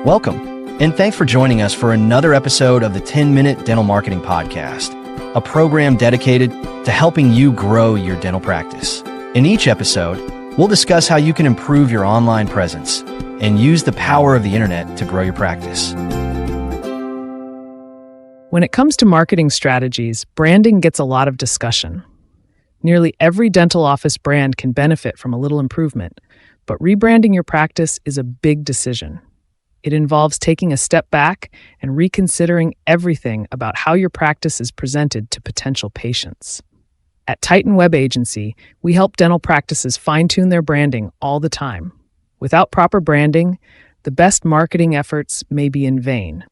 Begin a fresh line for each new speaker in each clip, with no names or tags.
Welcome, and thanks for joining us for another episode of the 10-Minute Dental Marketing Podcast, a program dedicated to helping you grow your dental practice. In each episode, we'll discuss how you can improve your online presence and use the power of the internet to grow your practice.
When it comes to marketing strategies, branding gets a lot of discussion. Nearly every dental office brand can benefit from a little improvement, but rebranding your practice is a big decision. It involves taking a step back and reconsidering everything about how your practice is presented to potential patients. At Titan Web Agency, we help dental practices fine-tune their branding all the time. Without proper branding, the best marketing efforts may be in vain.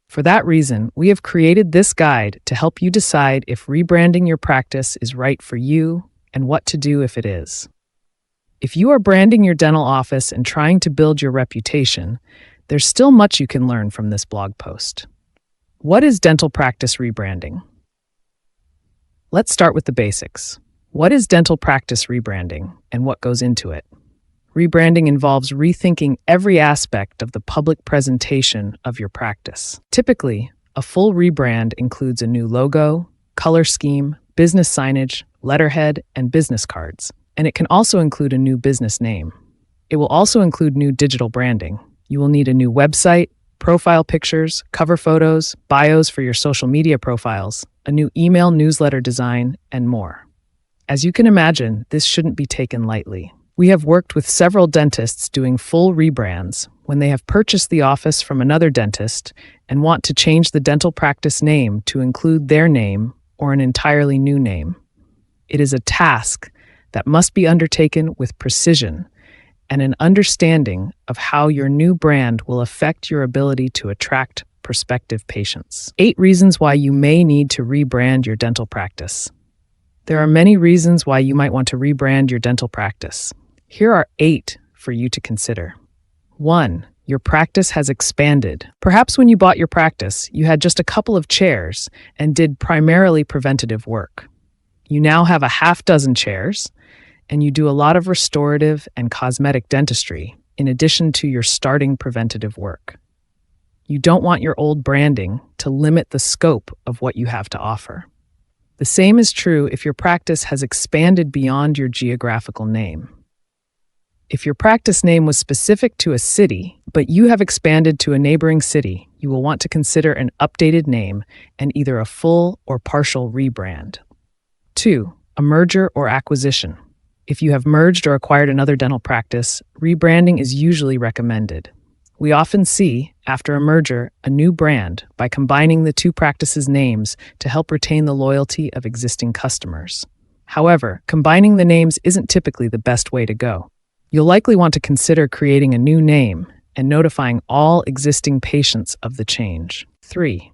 For that reason, we have created this guide to help you decide if rebranding your practice is right for you and what to do if it is. If you are branding your dental office and trying to build your reputation, there's still much you can learn from this blog post. What is dental practice rebranding? Let's start with the basics. What is dental practice rebranding and what goes into it? Rebranding involves rethinking every aspect of the public presentation of your practice. Typically, a full rebrand includes a new logo, color scheme, business signage, letterhead, and business cards. And it can also include a new business name. It will also include new digital branding. You will need a new website, profile pictures, cover photos, bios for your social media profiles, a new email newsletter design, and more. As you can imagine, this shouldn't be taken lightly. We have worked with several dentists doing full rebrands when they have purchased the office from another dentist and want to change the dental practice name to include their name or an entirely new name. It is a task that must be undertaken with precision and an understanding of how your new brand will affect your ability to attract prospective patients. 8 reasons why you may need to rebrand your dental practice. There are many reasons why you might want to rebrand your dental practice. Here are 8 for you to consider. 1. Your practice has expanded. Perhaps when you bought your practice, you had just a couple of chairs and did primarily preventative work. You now have a half dozen chairs, and you do a lot of restorative and cosmetic dentistry, in addition to your starting preventative work. You don't want your old branding to limit the scope of what you have to offer. The same is true if your practice has expanded beyond your geographical name. If your practice name was specific to a city, but you have expanded to a neighboring city, you will want to consider an updated name and either a full or partial rebrand. 2. A merger or acquisition. If you have merged or acquired another dental practice, rebranding is usually recommended. We often see, after a merger, a new brand by combining the two practices' names to help retain the loyalty of existing customers. However, combining the names isn't typically the best way to go. You'll likely want to consider creating a new name and notifying all existing patients of the change. 3.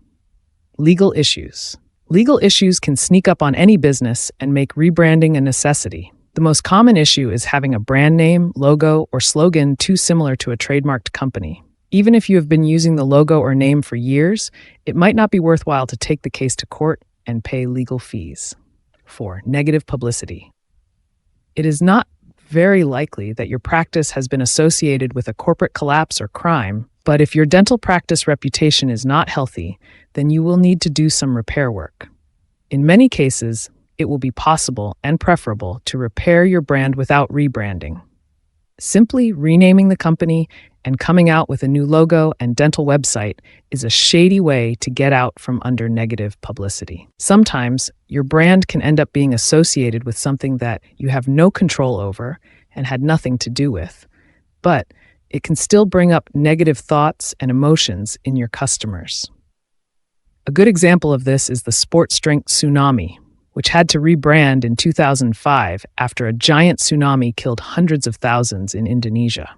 Legal issues. Legal issues can sneak up on any business and make rebranding a necessity. The most common issue is having a brand name, logo, or slogan too similar to a trademarked company. Even if you have been using the logo or name for years, it might not be worthwhile to take the case to court and pay legal fees. 4. Negative publicity. It is not very likely that your practice has been associated with a corporate collapse or crime, but if your dental practice reputation is not healthy, then you will need to do some repair work. In many cases, it will be possible and preferable to repair your brand without rebranding. Simply renaming the company and coming out with a new logo and dental website is a shady way to get out from under negative publicity. Sometimes, your brand can end up being associated with something that you have no control over and had nothing to do with, but it can still bring up negative thoughts and emotions in your customers. A good example of this is the sports drink Tsunami, which had to rebrand in 2005 after a giant tsunami killed hundreds of thousands in Indonesia.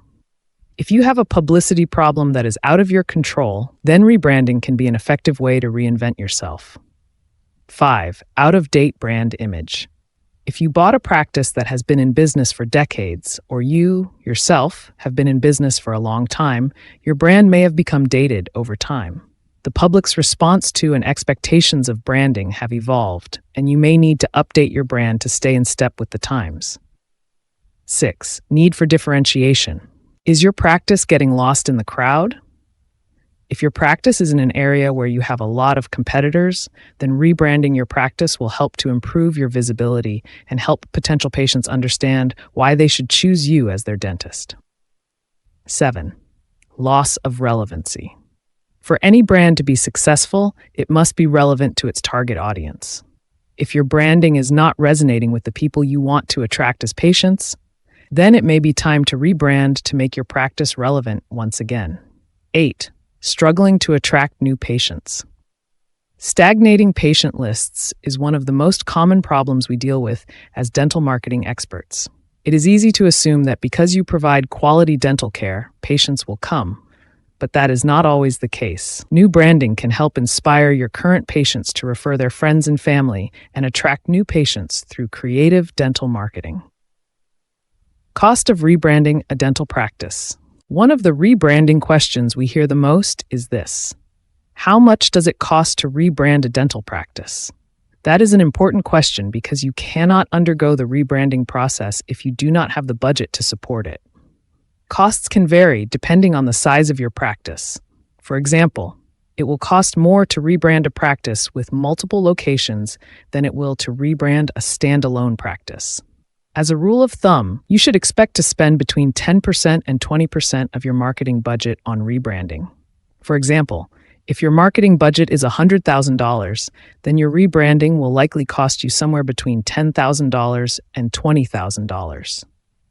If you have a publicity problem that is out of your control, then rebranding can be an effective way to reinvent yourself. 5. Out-of-date brand image. If you bought a practice that has been in business for decades, or you, yourself, have been in business for a long time, your brand may have become dated over time. The public's response to and expectations of branding have evolved, and you may need to update your brand to stay in step with the times. 6. Need for differentiation. Is your practice getting lost in the crowd? If your practice is in an area where you have a lot of competitors, then rebranding your practice will help to improve your visibility and help potential patients understand why they should choose you as their dentist. 7. Loss of relevancy. For any brand to be successful, it must be relevant to its target audience. If your branding is not resonating with the people you want to attract as patients, then it may be time to rebrand to make your practice relevant once again. 8. Struggling to attract new patients. Stagnating patient lists is one of the most common problems we deal with as dental marketing experts. It is easy to assume that because you provide quality dental care, patients will come, but that is not always the case. New branding can help inspire your current patients to refer their friends and family and attract new patients through creative dental marketing. Cost of rebranding a dental practice. One of the rebranding questions we hear the most is this: how much does it cost to rebrand a dental practice? That is an important question because you cannot undergo the rebranding process if you do not have the budget to support it. Costs can vary depending on the size of your practice. For example, it will cost more to rebrand a practice with multiple locations than it will to rebrand a standalone practice. As a rule of thumb, you should expect to spend between 10% and 20% of your marketing budget on rebranding. For example, if your marketing budget is $100,000, then your rebranding will likely cost you somewhere between $10,000 and $20,000.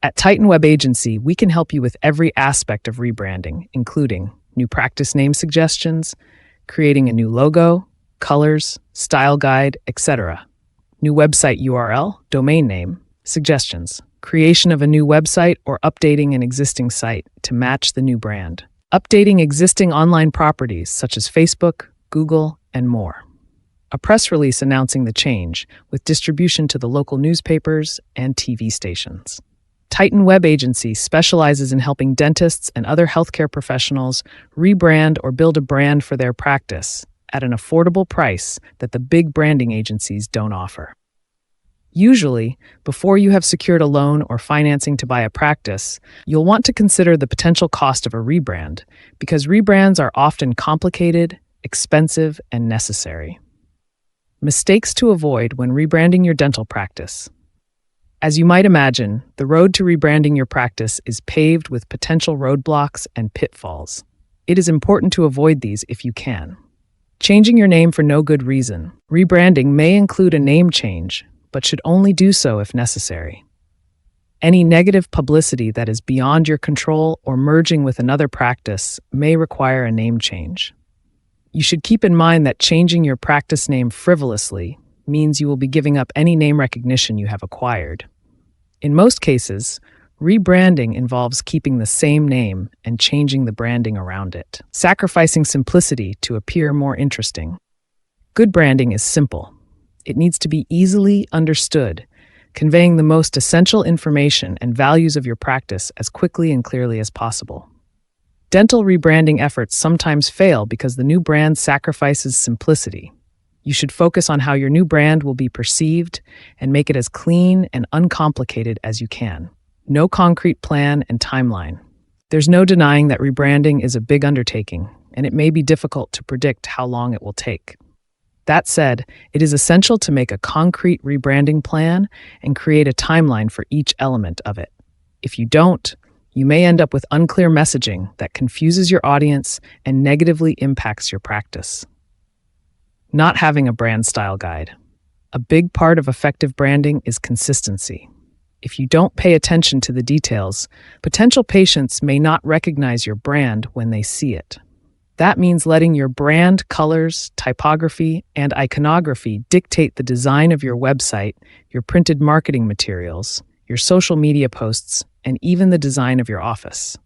At Titan Web Agency, we can help you with every aspect of rebranding, including new practice name suggestions, creating a new logo, colors, style guide, etc., new website URL, domain name, suggestions, creation of a new website or updating an existing site to match the new brand, updating existing online properties such as Facebook, Google, and more. A press release announcing the change with distribution to the local newspapers and TV stations. Titan Web Agency specializes in helping dentists and other healthcare professionals rebrand or build a brand for their practice at an affordable price that the big branding agencies don't offer. Usually, before you have secured a loan or financing to buy a practice, you'll want to consider the potential cost of a rebrand, because rebrands are often complicated, expensive, and necessary. Mistakes to avoid when rebranding your dental practice. As you might imagine, the road to rebranding your practice is paved with potential roadblocks and pitfalls. It is important to avoid these if you can. Changing your name for no good reason. Rebranding may include a name change, but should only do so if necessary. Any negative publicity that is beyond your control or merging with another practice may require a name change. You should keep in mind that changing your practice name frivolously means you will be giving up any name recognition you have acquired. In most cases, rebranding involves keeping the same name and changing the branding around it, sacrificing simplicity to appear more interesting. Good branding is simple. It needs to be easily understood, conveying the most essential information and values of your practice as quickly and clearly as possible. Dental rebranding efforts sometimes fail because the new brand sacrifices simplicity. You should focus on how your new brand will be perceived and make it as clean and uncomplicated as you can. No concrete plan and timeline. There's no denying that rebranding is a big undertaking, and it may be difficult to predict how long it will take. That said, it is essential to make a concrete rebranding plan and create a timeline for each element of it. If you don't, you may end up with unclear messaging that confuses your audience and negatively impacts your practice. Not having a brand style guide. A big part of effective branding is consistency. If you don't pay attention to the details, potential patients may not recognize your brand when they see it. That means letting your brand colors, typography, and iconography dictate the design of your website, your printed marketing materials, your social media posts, and even the design of your office.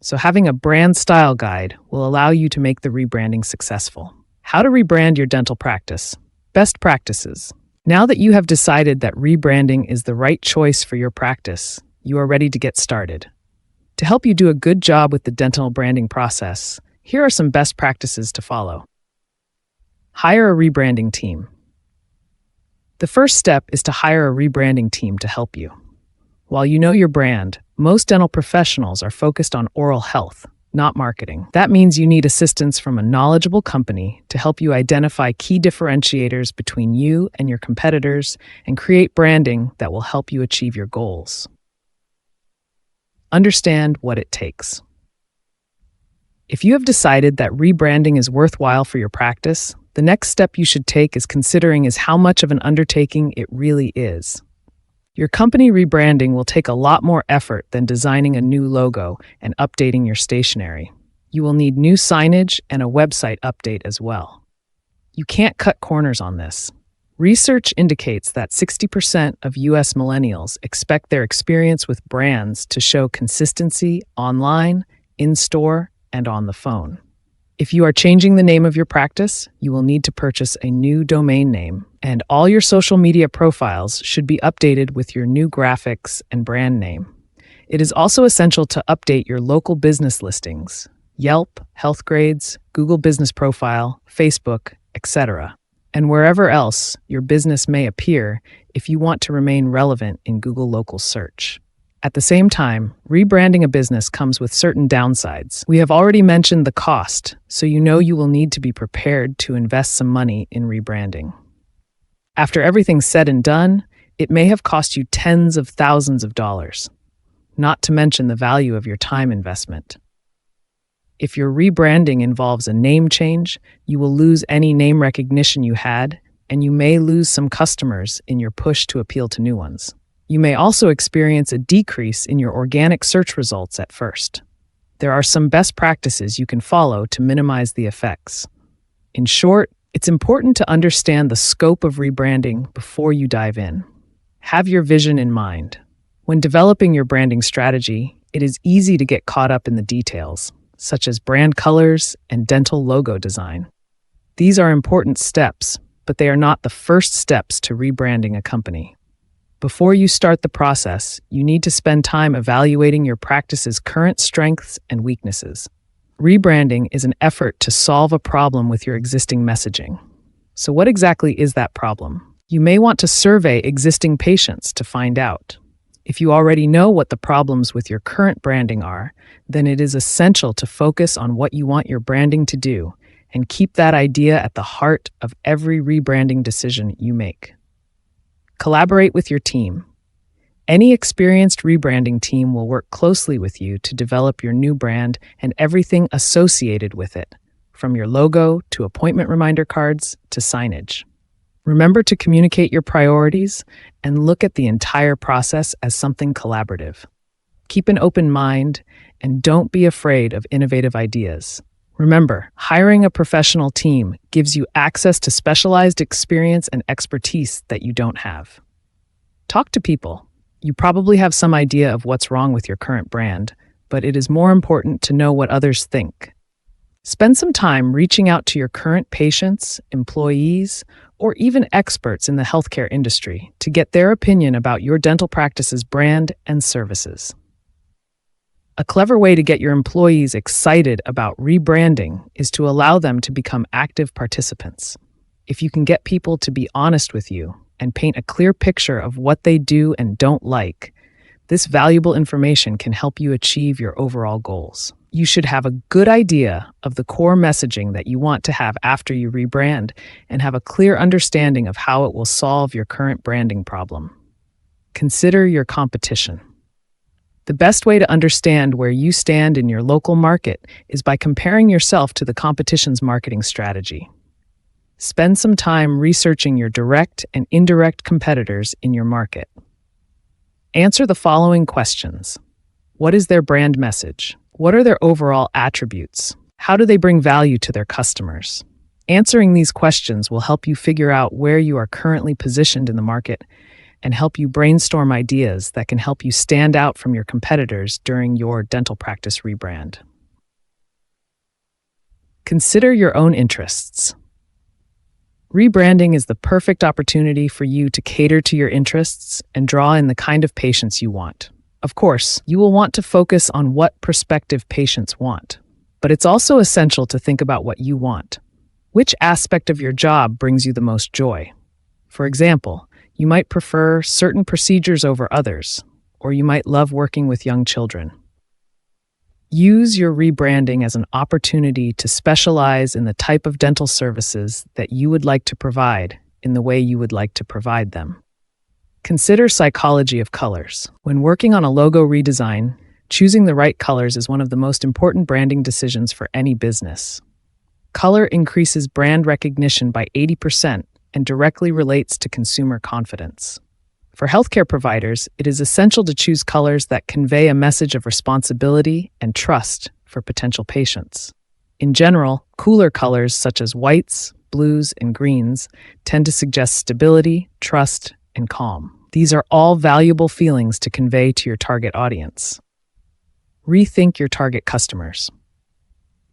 So having a brand style guide will allow you to make the rebranding successful. How to rebrand your dental practice. Best practices. Now that you have decided that rebranding is the right choice for your practice, you are ready to get started. To help you do a good job with the dental branding process, here are some best practices to follow. Hire a rebranding team. The first step is to hire a rebranding team to help you. While you know your brand, most dental professionals are focused on oral health, not marketing. That means you need assistance from a knowledgeable company to help you identify key differentiators between you and your competitors and create branding that will help you achieve your goals. Understand what it takes. If you have decided that rebranding is worthwhile for your practice, the next step you should take is considering how much of an undertaking it really is. Your company rebranding will take a lot more effort than designing a new logo and updating your stationery. You will need new signage and a website update as well. You can't cut corners on this. Research indicates that 60% of US millennials expect their experience with brands to show consistency online, in-store, and on the phone. If you are changing the name of your practice, you will need to purchase a new domain name, and all your social media profiles should be updated with your new graphics and brand name. It is also essential to update your local business listings, Yelp, Healthgrades, Google Business Profile, Facebook, etc., and wherever else your business may appear if you want to remain relevant in Google Local Search. At the same time, rebranding a business comes with certain downsides. We have already mentioned the cost, so you know you will need to be prepared to invest some money in rebranding. After everything's said and done, it may have cost you tens of thousands of dollars, not to mention the value of your time investment. If your rebranding involves a name change, you will lose any name recognition you had, and you may lose some customers in your push to appeal to new ones. You may also experience a decrease in your organic search results at first. There are some best practices you can follow to minimize the effects. In short, it's important to understand the scope of rebranding before you dive in. Have your vision in mind. When developing your branding strategy, it is easy to get caught up in the details, such as brand colors and dental logo design. These are important steps, but they are not the first steps to rebranding a company. Before you start the process, you need to spend time evaluating your practice's current strengths and weaknesses. Rebranding is an effort to solve a problem with your existing messaging. So what exactly is that problem? You may want to survey existing patients to find out. If you already know what the problems with your current branding are, then it is essential to focus on what you want your branding to do and keep that idea at the heart of every rebranding decision you make. Collaborate with your team. Any experienced rebranding team will work closely with you to develop your new brand and everything associated with it, from your logo to appointment reminder cards to signage. Remember to communicate your priorities and look at the entire process as something collaborative. Keep an open mind and don't be afraid of innovative ideas. Remember, hiring a professional team gives you access to specialized experience and expertise that you don't have. Talk to people. You probably have some idea of what's wrong with your current brand, but it is more important to know what others think. Spend some time reaching out to your current patients, employees, or even experts in the healthcare industry to get their opinion about your dental practice's brand and services. A clever way to get your employees excited about rebranding is to allow them to become active participants. If you can get people to be honest with you and paint a clear picture of what they do and don't like, this valuable information can help you achieve your overall goals. You should have a good idea of the core messaging that you want to have after you rebrand and have a clear understanding of how it will solve your current branding problem. Consider your competition. The best way to understand where you stand in your local market is by comparing yourself to the competition's marketing strategy. Spend some time researching your direct and indirect competitors in your market. Answer the following questions. What is their brand message? What are their overall attributes? How do they bring value to their customers? Answering these questions will help you figure out where you are currently positioned in the market and help you brainstorm ideas that can help you stand out from your competitors during your dental practice rebrand. Consider your own interests. Rebranding is the perfect opportunity for you to cater to your interests and draw in the kind of patients you want. Of course, you will want to focus on what prospective patients want, but it's also essential to think about what you want. Which aspect of your job brings you the most joy? For example, you might prefer certain procedures over others, or you might love working with young children. Use your rebranding as an opportunity to specialize in the type of dental services that you would like to provide in the way you would like to provide them. Consider psychology of colors. When working on a logo redesign, choosing the right colors is one of the most important branding decisions for any business. Color increases brand recognition by 80% and directly relates to consumer confidence. For healthcare providers, it is essential to choose colors that convey a message of responsibility and trust for potential patients. In general, cooler colors such as whites, blues, and greens tend to suggest stability, trust, and calm. These are all valuable feelings to convey to your target audience. Rethink your target customers.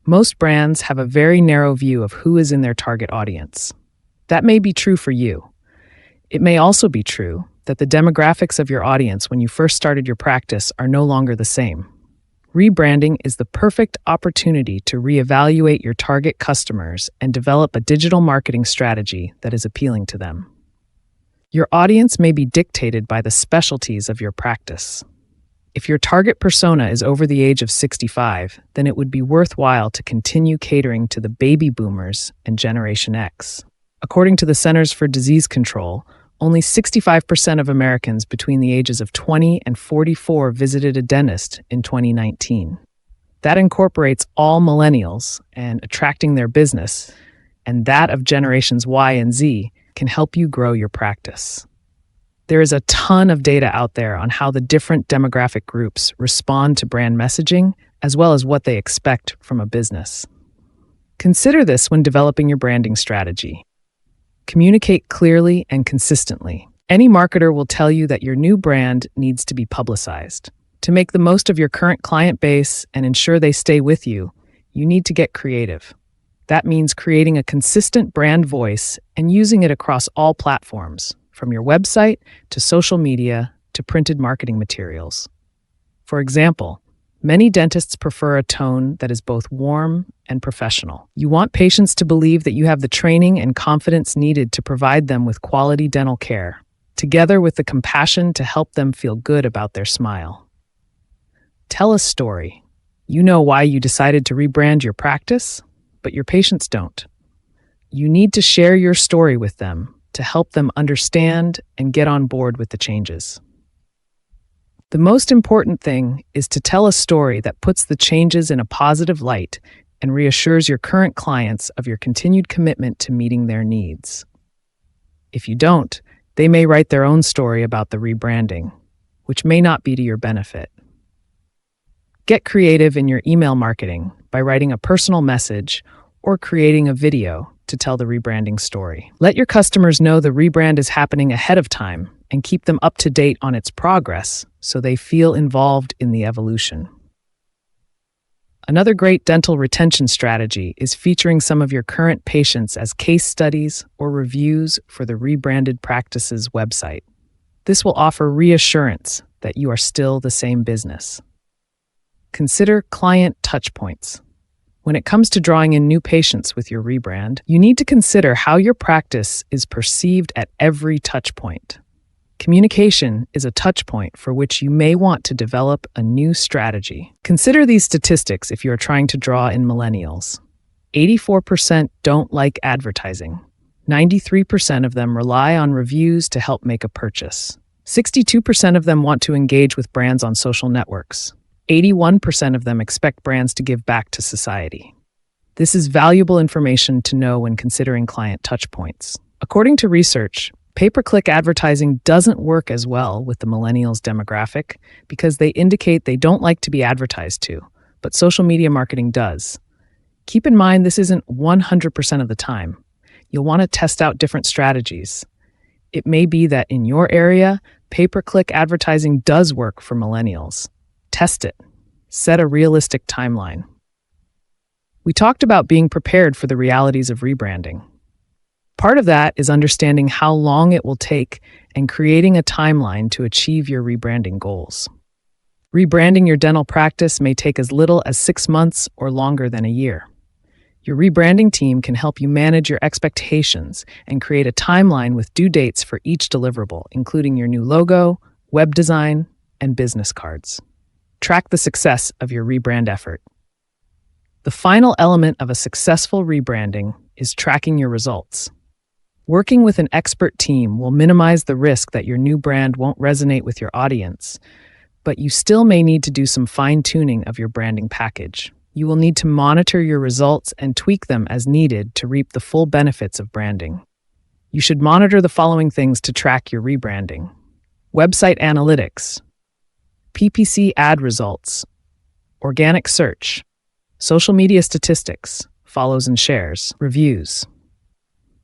Most brands have a very narrow view of who is in their target audience. That may be true for you. It may also be true that the demographics of your audience when you first started your practice are no longer the same. Rebranding is the perfect opportunity to reevaluate your target customers and develop a digital marketing strategy that is appealing to them. Your audience may be dictated by the specialties of your practice. If your target persona is over the age of 65, then it would be worthwhile to continue catering to the baby boomers and Generation X. According to the Centers for Disease Control, only 65% of Americans between the ages of 20 and 44 visited a dentist in 2019. That incorporates all millennials, and attracting their business, and that of generations Y and Z can help you grow your practice. There is a ton of data out there on how the different demographic groups respond to brand messaging, as well as what they expect from a business. Consider this when developing your branding strategy. Communicate clearly and consistently. Any marketer will tell you that your new brand needs to be publicized. To make the most of your current client base and ensure they stay with you, you need to get creative. That means creating a consistent brand voice and using it across all platforms, from your website to social media to printed marketing materials. For example, many dentists prefer a tone that is both warm and professional. You want patients to believe that you have the training and confidence needed to provide them with quality dental care, together with the compassion to help them feel good about their smile. Tell a story. You know why you decided to rebrand your practice, but your patients don't. You need to share your story with them to help them understand and get on board with the changes. The most important thing is to tell a story that puts the changes in a positive light and reassures your current clients of your continued commitment to meeting their needs. If you don't, they may write their own story about the rebranding, which may not be to your benefit. Get creative in your email marketing by writing a personal message or creating a video to tell the rebranding story. Let your customers know the rebrand is happening ahead of time and keep them up to date on its progress so they feel involved in the evolution. Another great dental retention strategy is featuring some of your current patients as case studies or reviews for the rebranded practice's website. This will offer reassurance that you are still the same business. Consider client touchpoints. When it comes to drawing in new patients with your rebrand, you need to consider how your practice is perceived at every touchpoint. Communication is a touchpoint for which you may want to develop a new strategy. Consider these statistics if you are trying to draw in millennials. 84% don't like advertising. 93% of them rely on reviews to help make a purchase. 62% of them want to engage with brands on social networks. 81% of them expect brands to give back to society. This is valuable information to know when considering client touchpoints. According to research, pay-per-click advertising doesn't work as well with the millennials demographic because they indicate they don't like to be advertised to, but social media marketing does. Keep in mind this isn't 100% of the time. You'll want to test out different strategies. It may be that in your area, pay-per-click advertising does work for millennials. Test it. Set a realistic timeline. We talked about being prepared for the realities of rebranding. Part of that is understanding how long it will take and creating a timeline to achieve your rebranding goals. Rebranding your dental practice may take as little as 6 months or longer than a year. Your rebranding team can help you manage your expectations and create a timeline with due dates for each deliverable, including your new logo, web design, and business cards. Track the success of your rebrand effort. The final element of a successful rebranding is tracking your results. Working with an expert team will minimize the risk that your new brand won't resonate with your audience, but you still may need to do some fine-tuning of your branding package. You will need to monitor your results and tweak them as needed to reap the full benefits of branding. You should monitor the following things to track your rebranding: website analytics, PPC ad results, organic search, social media statistics, follows and shares, reviews.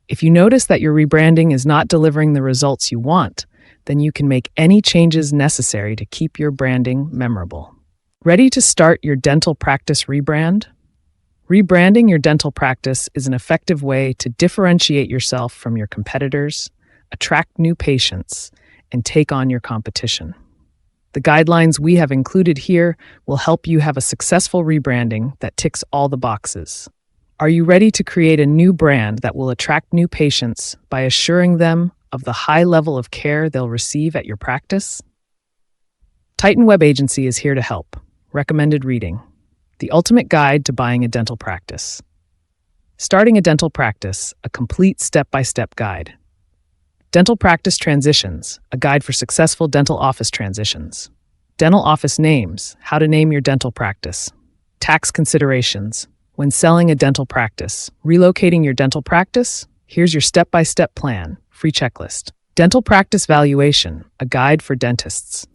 If you notice that your rebranding is not delivering the results you want, then you can make any changes necessary to keep your branding memorable. Ready to start your dental practice rebrand? Rebranding your dental practice is an effective way to differentiate yourself from your competitors, attract new patients, and take on your competition. The guidelines we have included here will help you have a successful rebranding that ticks all the boxes. Are you ready to create a new brand that will attract new patients by assuring them of the high level of care they'll receive at your practice? Titan Web Agency is here to help. Recommended reading: The Ultimate Guide to Buying a Dental Practice. Starting a Dental Practice, a complete step-by-step guide. Dental Practice Transitions, a guide for successful dental office transitions. Dental office names, how to name your dental practice. Tax considerations, when selling a dental practice. Relocating your dental practice? Here's your step-by-step plan, free checklist. Dental Practice Valuation, a guide for dentists.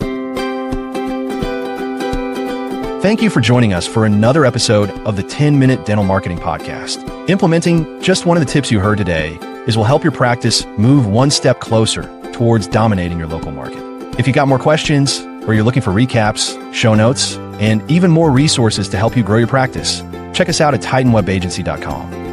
Thank you for joining us for another episode of the 10-Minute Dental Marketing Podcast. Implementing just one of the tips you heard today will help your practice move one step closer towards dominating your local market. If you got more questions, or you're looking for recaps, show notes, and even more resources to help you grow your practice, check us out at TitanWebAgency.com.